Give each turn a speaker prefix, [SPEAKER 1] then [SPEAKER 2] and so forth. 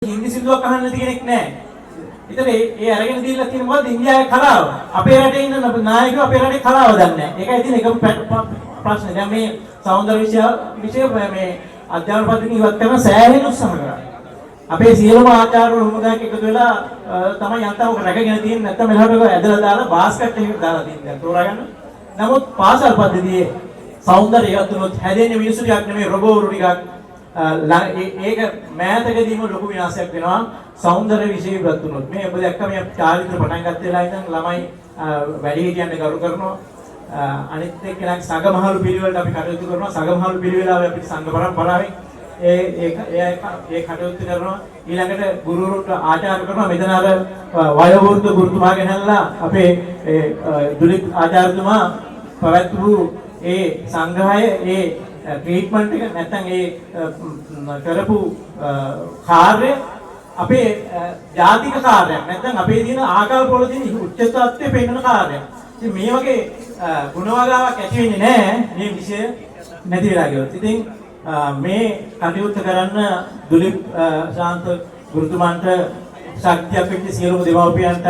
[SPEAKER 1] හින්දි සින්දුවක් අහන්න නැති කෙනෙක් නැහැ. ඒතර ඒ අරගෙන දීලා තියෙන මොකද ඉන්දියාවේ කලාව. අපේ රටේ ඉන්න නායකයෝ අපේ රටේ කලාව දන්නේ නැහැ. ඒකයි තියෙන එකම ප්‍රශ්නේ. දැන් මේ සෞන්දර්ය විෂය මේ අධ්‍යාපන පද්ධතිය ඉවත් කරන සෑහෙන උත්සාහ කරා. අපේ සියලුම ආචාර්යවරු හමුදාක් එකතු වෙලා තමයි යන්තම් ඔක රැකගෙන තියෙන්නේ. නැත්නම් මෙලහට ඇදලා දාලා බාස්කට් එකකට දාලා තියෙනවා. තෝරාගන්න. නමුත් පාසල් පද්ධතියේ සෞන්දර්ය ඉවත් වුණොත් හැදෙන්නේ මිනිස්සු ටිකක් නෙමෙයි රොබෝවරු ටිකක්. ඒක මෑතකදීම ලොකු විනාශයක් වෙනවා සෞන්දර්ය විෂය ඉවත් වුණොත්. මේ ඔබ දැක්ක මේ චාරිත්‍ර පටන් ගත්ත වෙලාව ඉඳන් ළමයි වැඩිහිටියන්ට ගරු කරනවා. අනිත් එක්කෙනාගේ සංගමහලු පිළිවෙලට අපි කටයුතු කරනවා. සංගමහලු පිළිවෙලාව අපිට සංඝ පරම්පරාවෙන් ඒ කටයුතු කරනවා. ඊළඟට ගුරුවරුන්ට ආචාර කරනවා. මෙතන අර වයෝවෘද්ධ ගුරුතුමා ගෙනල්ලා අපේ දුලිත් ආචාර්යතුමා පවත්වපු ඒ සංග්‍රහය ඒ ට්‍රීට්මන්ට් එක නැත්නම් ඒ කරපු කාර්ය අපේ ජාතික කාර්යයක් නැත්නම් අපේ තියෙන ආකල්ප වල තියෙන උච්ච තත්ත්වයේ පෙන්වන කාර්යයක්. ඉතින් මේ වගේ ගුණවගාවක් ඇති වෙන්නේ නැහැ මේ විෂය නැති වෙලා ගියොත්. ඉතින් මේ කටයුත්ත කරන්න දුලිප් ශාන්ත ගුරුතුමන්ට ශක්තියක් වෙච්ච සියලුම දෙමව්පියන්ට